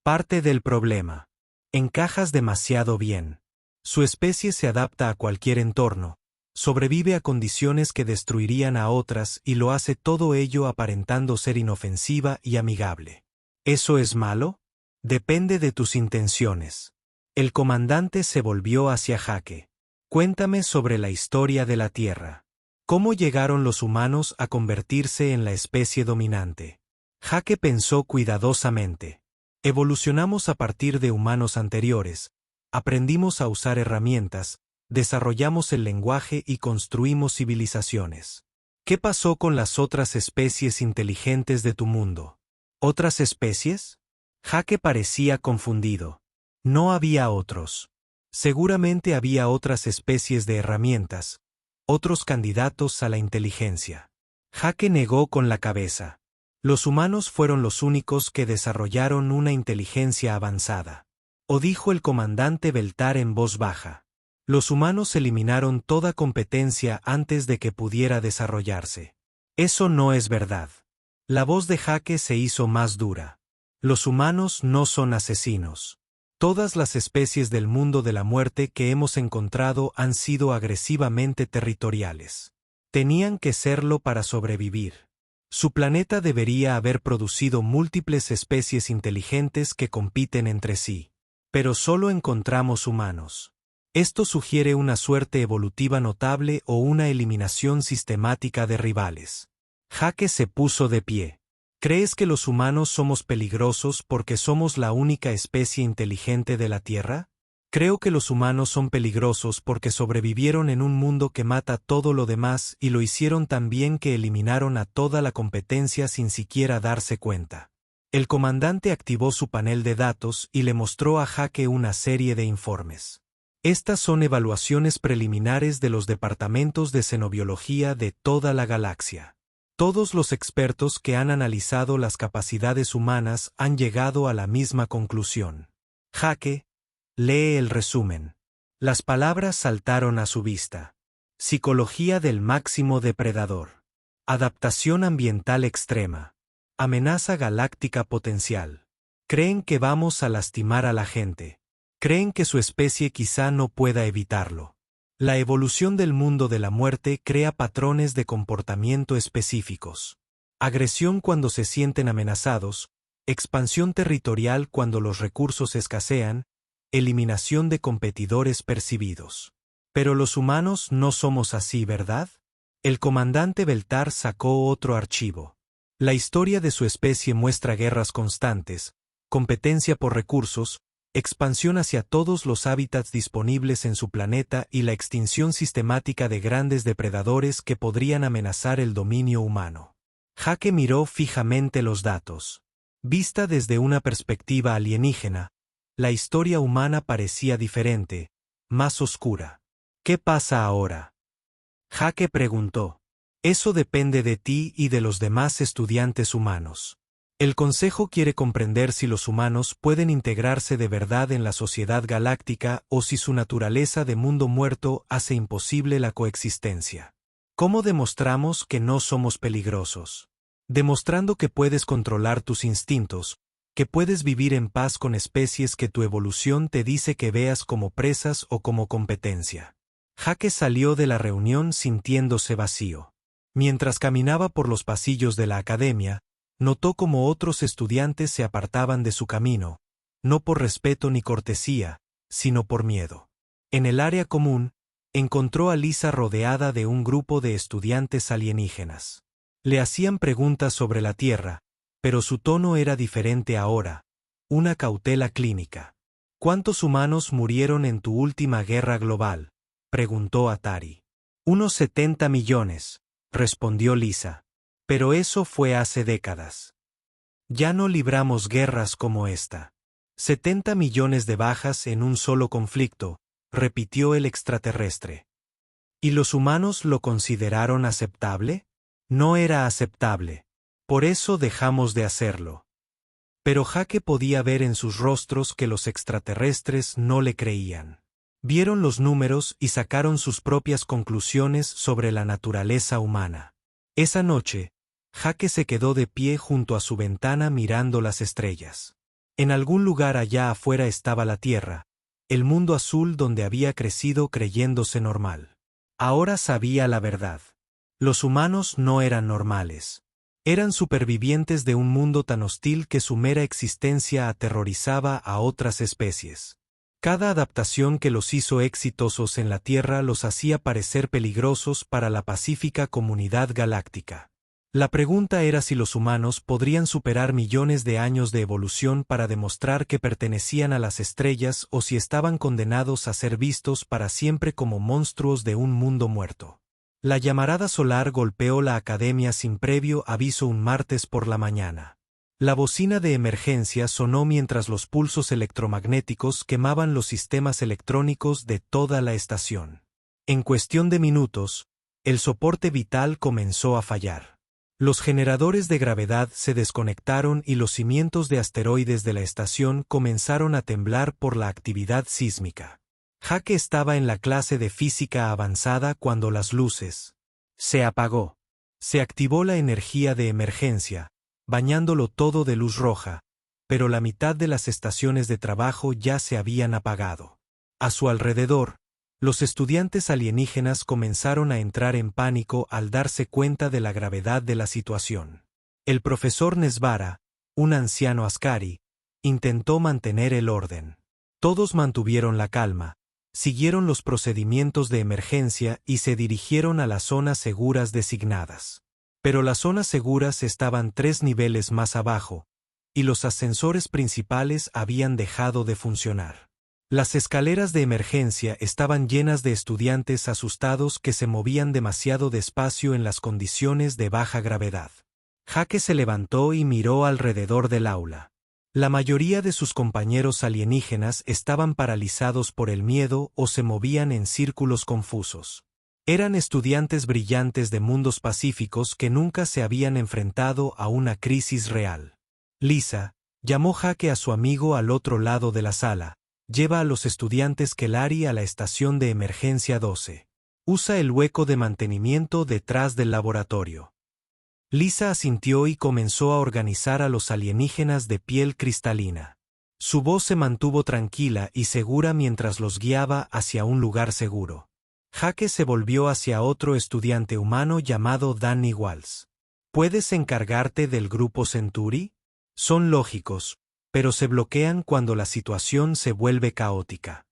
parte del problema. Encajas demasiado bien. Su especie se adapta a cualquier entorno, sobrevive a condiciones que destruirían a otras y lo hace todo ello aparentando ser inofensiva y amigable. ¿Eso es malo? Depende de tus intenciones. El comandante se volvió hacia Jake. Cuéntame sobre la historia de la Tierra. ¿Cómo llegaron los humanos a convertirse en la especie dominante? Jake pensó cuidadosamente. Evolucionamos a partir de humanos anteriores, aprendimos a usar herramientas, desarrollamos el lenguaje y construimos civilizaciones. ¿Qué pasó con las otras especies inteligentes de tu mundo? ¿Otras especies? Jake parecía confundido. No había otros. Seguramente había otras especies de herramientas, otros candidatos a la inteligencia. Jake negó con la cabeza. Los humanos fueron los únicos que desarrollaron una inteligencia avanzada. O dijo el comandante Beltar en voz baja. Los humanos eliminaron toda competencia antes de que pudiera desarrollarse. Eso no es verdad. La voz de Jake se hizo más dura. Los humanos no son asesinos. Todas las especies del mundo de la muerte que hemos encontrado han sido agresivamente territoriales. Tenían que serlo para sobrevivir. Su planeta debería haber producido múltiples especies inteligentes que compiten entre sí. Pero solo encontramos humanos. Esto sugiere una suerte evolutiva notable o una eliminación sistemática de rivales. Jake se puso de pie. ¿Crees que los humanos somos peligrosos porque somos la única especie inteligente de la Tierra? Creo que los humanos son peligrosos porque sobrevivieron en un mundo que mata todo lo demás y lo hicieron tan bien que eliminaron a toda la competencia sin siquiera darse cuenta. El comandante activó su panel de datos y le mostró a Jake una serie de informes. Estas son evaluaciones preliminares de los departamentos de xenobiología de toda la galaxia. Todos los expertos que han analizado las capacidades humanas han llegado a la misma conclusión. Jake, lee el resumen. Las palabras saltaron a su vista. Psicología del máximo depredador. Adaptación ambiental extrema. Amenaza galáctica potencial. Creen que vamos a lastimar a la gente. Creen que su especie quizá no pueda evitarlo. La evolución del mundo de la muerte crea patrones de comportamiento específicos. Agresión cuando se sienten amenazados, expansión territorial cuando los recursos escasean, eliminación de competidores percibidos. Pero los humanos no somos así, ¿verdad? El comandante Beltar sacó otro archivo. La historia de su especie muestra guerras constantes, competencia por recursos, expansión hacia todos los hábitats disponibles en su planeta y la extinción sistemática de grandes depredadores que podrían amenazar el dominio humano. Jake miró fijamente los datos. Vista desde una perspectiva alienígena, la historia humana parecía diferente, más oscura. ¿Qué pasa ahora? Jake preguntó. Eso depende de ti y de los demás estudiantes humanos. El Consejo quiere comprender si los humanos pueden integrarse de verdad en la sociedad galáctica o si su naturaleza de mundo muerto hace imposible la coexistencia. ¿Cómo demostramos que no somos peligrosos? Demostrando que puedes controlar tus instintos, que puedes vivir en paz con especies que tu evolución te dice que veas como presas o como competencia. Jake salió de la reunión sintiéndose vacío. Mientras caminaba por los pasillos de la academia, notó cómo otros estudiantes se apartaban de su camino, no por respeto ni cortesía, sino por miedo. En el área común, encontró a Lisa rodeada de un grupo de estudiantes alienígenas. Le hacían preguntas sobre la Tierra, pero su tono era diferente ahora, una cautela clínica. ¿Cuántos humanos murieron en tu última guerra global?, preguntó Atari. Unos 70 millones, respondió Lisa. Pero eso fue hace décadas. Ya no libramos guerras como esta. 70 millones de bajas en un solo conflicto, repitió el extraterrestre. ¿Y los humanos lo consideraron aceptable? No era aceptable. Por eso dejamos de hacerlo. Pero Jake podía ver en sus rostros que los extraterrestres no le creían. Vieron los números y sacaron sus propias conclusiones sobre la naturaleza humana. Esa noche, Jake se quedó de pie junto a su ventana mirando las estrellas. En algún lugar allá afuera estaba la Tierra, el mundo azul donde había crecido creyéndose normal. Ahora sabía la verdad. Los humanos no eran normales. Eran supervivientes de un mundo tan hostil que su mera existencia aterrorizaba a otras especies. Cada adaptación que los hizo exitosos en la Tierra los hacía parecer peligrosos para la pacífica comunidad galáctica. La pregunta era si los humanos podrían superar millones de años de evolución para demostrar que pertenecían a las estrellas o si estaban condenados a ser vistos para siempre como monstruos de un mundo muerto. La llamarada solar golpeó la academia sin previo aviso un martes por la mañana. La bocina de emergencia sonó mientras los pulsos electromagnéticos quemaban los sistemas electrónicos de toda la estación. En cuestión de minutos, el soporte vital comenzó a fallar. Los generadores de gravedad se desconectaron y los cimientos de asteroides de la estación comenzaron a temblar por la actividad sísmica. Jake estaba en la clase de física avanzada cuando las luces se apagó. Se activó la energía de emergencia, bañándolo todo de luz roja, pero la mitad de las estaciones de trabajo ya se habían apagado. A su alrededor, los estudiantes alienígenas comenzaron a entrar en pánico al darse cuenta de la gravedad de la situación. El profesor Nesvara, un anciano askari, intentó mantener el orden. Todos mantuvieron la calma, siguieron los procedimientos de emergencia y se dirigieron a las zonas seguras designadas. Pero las zonas seguras estaban 3 niveles más abajo, y los ascensores principales habían dejado de funcionar. Las escaleras de emergencia estaban llenas de estudiantes asustados que se movían demasiado despacio en las condiciones de baja gravedad. Jake se levantó y miró alrededor del aula. La mayoría de sus compañeros alienígenas estaban paralizados por el miedo o se movían en círculos confusos. Eran estudiantes brillantes de mundos pacíficos que nunca se habían enfrentado a una crisis real. Lisa llamó Jake a su amigo al otro lado de la sala. Lleva a los estudiantes Kelari a la estación de emergencia 12. Usa el hueco de mantenimiento detrás del laboratorio. Lisa asintió y comenzó a organizar a los alienígenas de piel cristalina. Su voz se mantuvo tranquila y segura mientras los guiaba hacia un lugar seguro. Jake se volvió hacia otro estudiante humano llamado Danny Walls. ¿Puedes encargarte del grupo Centuri? Son lógicos, pero se bloquean cuando la situación se vuelve caótica.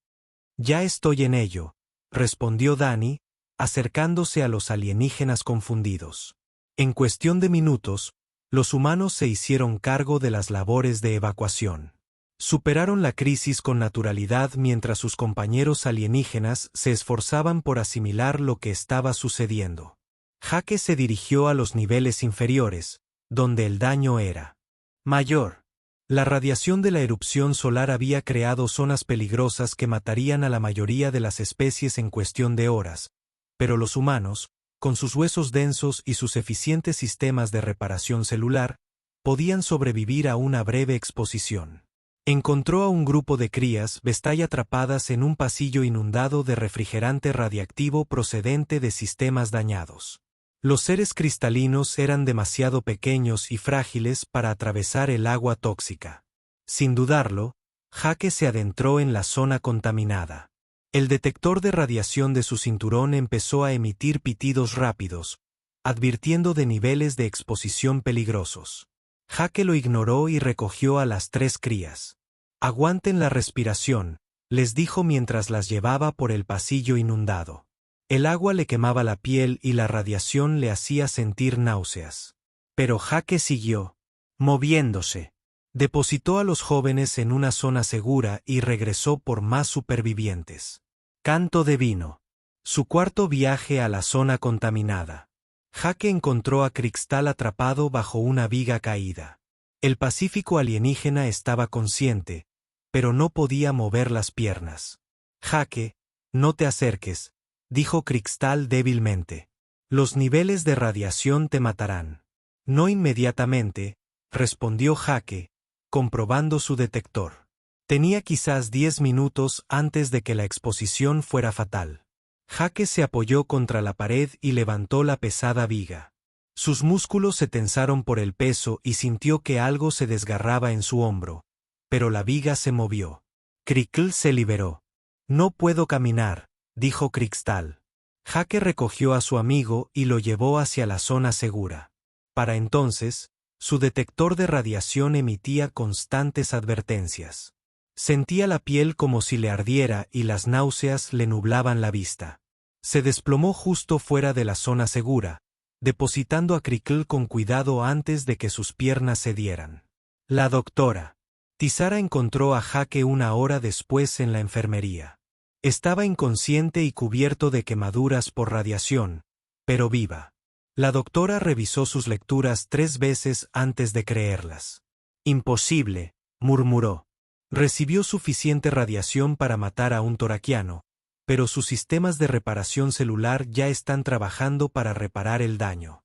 Ya estoy en ello, respondió Danny, acercándose a los alienígenas confundidos. En cuestión de minutos, los humanos se hicieron cargo de las labores de evacuación. Superaron la crisis con naturalidad mientras sus compañeros alienígenas se esforzaban por asimilar lo que estaba sucediendo. Jake se dirigió a los niveles inferiores, donde el daño era mayor. La radiación de la erupción solar había creado zonas peligrosas que matarían a la mayoría de las especies en cuestión de horas, pero los humanos, con sus huesos densos y sus eficientes sistemas de reparación celular, podían sobrevivir a una breve exposición. Encontró a un grupo de crías Vestalla atrapadas en un pasillo inundado de refrigerante radiactivo procedente de sistemas dañados. Los seres cristalinos eran demasiado pequeños y frágiles para atravesar el agua tóxica. Sin dudarlo, Jake se adentró en la zona contaminada. El detector de radiación de su cinturón empezó a emitir pitidos rápidos, advirtiendo de niveles de exposición peligrosos. Jake lo ignoró y recogió a las 3 crías. Aguanten la respiración, les dijo mientras las llevaba por el pasillo inundado. El agua le quemaba la piel y la radiación le hacía sentir náuseas. Pero Jake siguió moviéndose. Depositó a los jóvenes en una zona segura y regresó por más supervivientes. Canto de vino. Su cuarto viaje a la zona contaminada. Jake encontró a Cristal atrapado bajo una viga caída. El pacífico alienígena estaba consciente, pero no podía mover las piernas. Jake, no te acerques, dijo Cristal débilmente. Los niveles de radiación te matarán. No inmediatamente, respondió Jake, comprobando su detector. Tenía quizás 10 minutos antes de que la exposición fuera fatal. Jake se apoyó contra la pared y levantó la pesada viga. Sus músculos se tensaron por el peso y sintió que algo se desgarraba en su hombro, pero la viga se movió. Crickle se liberó. «No puedo caminar», dijo Cristal. Jake recogió a su amigo y lo llevó hacia la zona segura. Para entonces, su detector de radiación emitía constantes advertencias. Sentía la piel como si le ardiera y las náuseas le nublaban la vista. Se desplomó justo fuera de la zona segura, depositando a Crickle con cuidado antes de que sus piernas cedieran. La doctora Tisara encontró a Jake una hora después en la enfermería. Estaba inconsciente y cubierto de quemaduras por radiación, pero viva. La doctora revisó sus lecturas 3 veces antes de creerlas. «Imposible», murmuró. Recibió suficiente radiación para matar a un toraquiano, pero sus sistemas de reparación celular ya están trabajando para reparar el daño.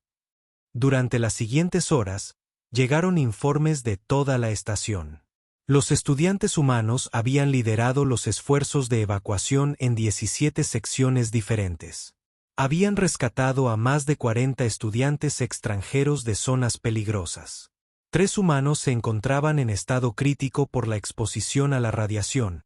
Durante las siguientes horas, llegaron informes de toda la estación. Los estudiantes humanos habían liderado los esfuerzos de evacuación en 17 secciones diferentes. Habían rescatado a más de 40 estudiantes extranjeros de zonas peligrosas. 3 humanos se encontraban en estado crítico por la exposición a la radiación,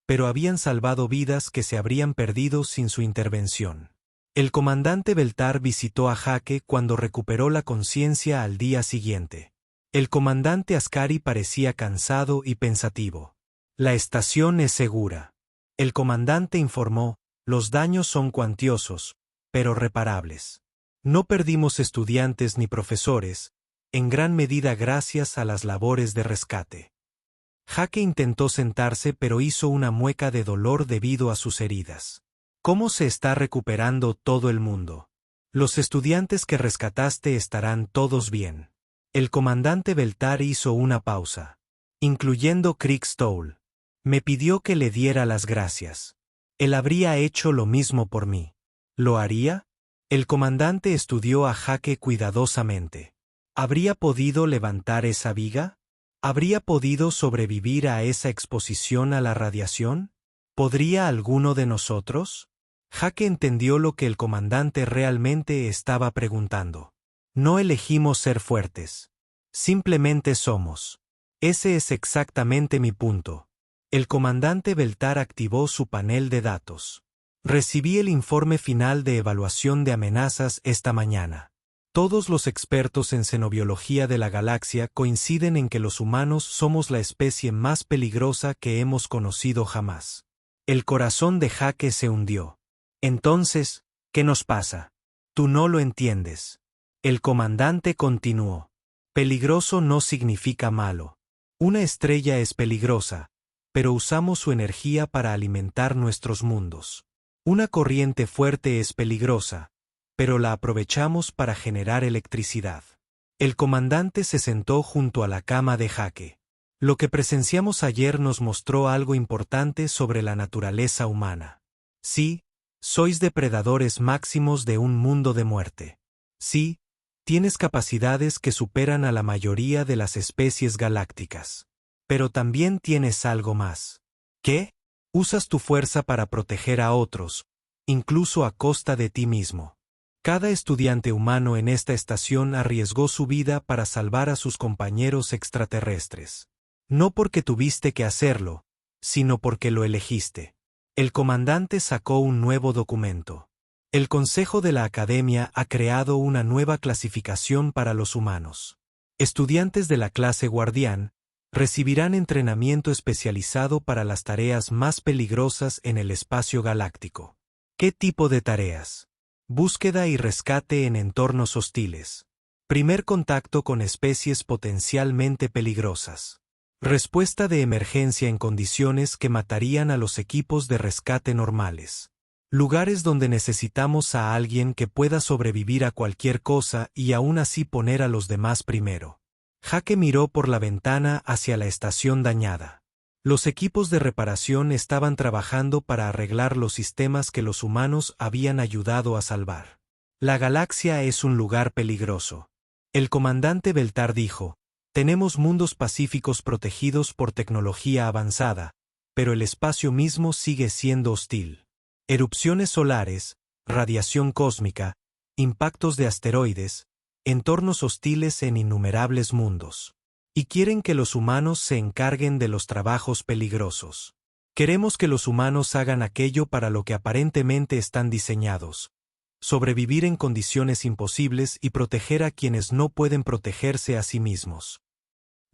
pero habían salvado vidas que se habrían perdido sin su intervención. El comandante Beltar visitó a Jake cuando recuperó la conciencia al día siguiente. El comandante Ascari parecía cansado y pensativo. «La estación es segura», el comandante informó, «los daños son cuantiosos, pero reparables. No perdimos estudiantes ni profesores, en gran medida gracias a las labores de rescate». Jake intentó sentarse pero hizo una mueca de dolor debido a sus heridas. «¿Cómo se está recuperando todo el mundo? Los estudiantes que rescataste estarán todos bien». El comandante Beltar hizo una pausa, incluyendo Crick Stoll. Me pidió que le diera las gracias. Él habría hecho lo mismo por mí. ¿Lo haría? El comandante estudió a Jake cuidadosamente. ¿Habría podido levantar esa viga? ¿Habría podido sobrevivir a esa exposición a la radiación? ¿Podría alguno de nosotros? Jake entendió lo que el comandante realmente estaba preguntando. No elegimos ser fuertes. Simplemente somos. Ese es exactamente mi punto. El comandante Beltar activó su panel de datos. Recibí el informe final de evaluación de amenazas esta mañana. Todos los expertos en xenobiología de la galaxia coinciden en que los humanos somos la especie más peligrosa que hemos conocido jamás. El corazón de Jake se hundió. Entonces, ¿qué nos pasa? Tú no lo entiendes. El comandante continuó. Peligroso no significa malo. Una estrella es peligrosa, pero usamos su energía para alimentar nuestros mundos. Una corriente fuerte es peligrosa, pero la aprovechamos para generar electricidad. El comandante se sentó junto a la cama de Jake. Lo que presenciamos ayer nos mostró algo importante sobre la naturaleza humana. Sí, sois depredadores máximos de un mundo de muerte. Sí, tienes capacidades que superan a la mayoría de las especies galácticas. Pero también tienes algo más. ¿Qué? Usas tu fuerza para proteger a otros, incluso a costa de ti mismo. Cada estudiante humano en esta estación arriesgó su vida para salvar a sus compañeros extraterrestres. No porque tuviste que hacerlo, sino porque lo elegiste. El comandante sacó un nuevo documento. El Consejo de la Academia ha creado una nueva clasificación para los humanos. Estudiantes de la clase Guardián recibirán entrenamiento especializado para las tareas más peligrosas en el espacio galáctico. ¿Qué tipo de tareas? Búsqueda y rescate en entornos hostiles. Primer contacto con especies potencialmente peligrosas. Respuesta de emergencia en condiciones que matarían a los equipos de rescate normales. Lugares donde necesitamos a alguien que pueda sobrevivir a cualquier cosa y aún así poner a los demás primero. Jake miró por la ventana hacia la estación dañada. Los equipos de reparación estaban trabajando para arreglar los sistemas que los humanos habían ayudado a salvar. La galaxia es un lugar peligroso. El comandante Beltar dijo, Tenemos mundos pacíficos protegidos por tecnología avanzada, pero el espacio mismo sigue siendo hostil. Erupciones solares, radiación cósmica, impactos de asteroides, entornos hostiles en innumerables mundos. Y quieren que los humanos se encarguen de los trabajos peligrosos. Queremos que los humanos hagan aquello para lo que aparentemente están diseñados: sobrevivir en condiciones imposibles y proteger a quienes no pueden protegerse a sí mismos.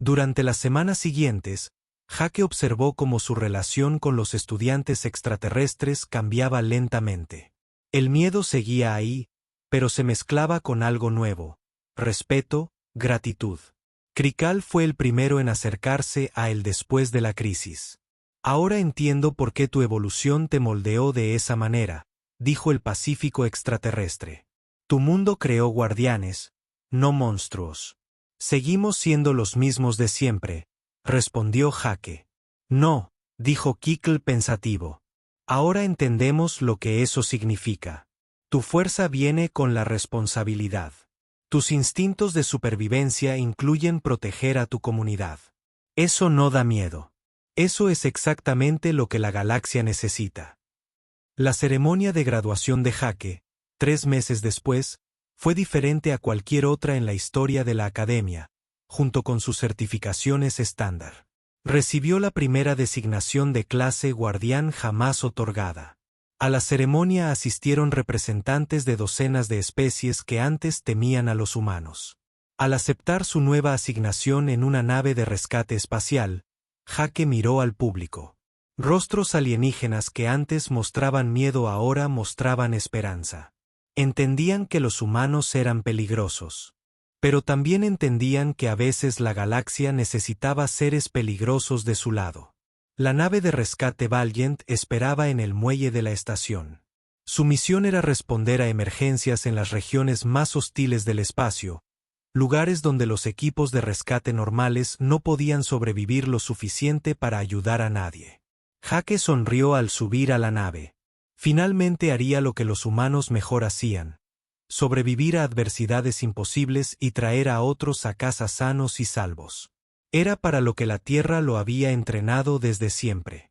Durante las semanas siguientes, Jake observó cómo su relación con los estudiantes extraterrestres cambiaba lentamente. El miedo seguía ahí, pero se mezclaba con algo nuevo: respeto, gratitud. Krikal fue el primero en acercarse a él después de la crisis. Ahora entiendo por qué tu evolución te moldeó de esa manera, dijo el pacífico extraterrestre. Tu mundo creó guardianes, no monstruos. Seguimos siendo los mismos de siempre, respondió Jake. No, dijo Kikl pensativo. Ahora entendemos lo que eso significa. Tu fuerza viene con la responsabilidad. Tus instintos de supervivencia incluyen proteger a tu comunidad. Eso no da miedo. Eso es exactamente lo que la galaxia necesita. La ceremonia de graduación de Jake, 3 meses después, fue diferente a cualquier otra en la historia de la academia, junto con sus certificaciones estándar. Recibió la primera designación de clase guardián jamás otorgada. A la ceremonia asistieron representantes de docenas de especies que antes temían a los humanos. Al aceptar su nueva asignación en una nave de rescate espacial, Jake miró al público. Rostros alienígenas que antes mostraban miedo ahora mostraban esperanza. Entendían que los humanos eran peligrosos. Pero también entendían que a veces la galaxia necesitaba seres peligrosos de su lado. La nave de rescate Valiant esperaba en el muelle de la estación. Su misión era responder a emergencias en las regiones más hostiles del espacio, lugares donde los equipos de rescate normales no podían sobrevivir lo suficiente para ayudar a nadie. Jake sonrió al subir a la nave. Finalmente haría lo que los humanos mejor hacían: sobrevivir a adversidades imposibles y traer a otros a casa sanos y salvos. Era para lo que la Tierra lo había entrenado desde siempre.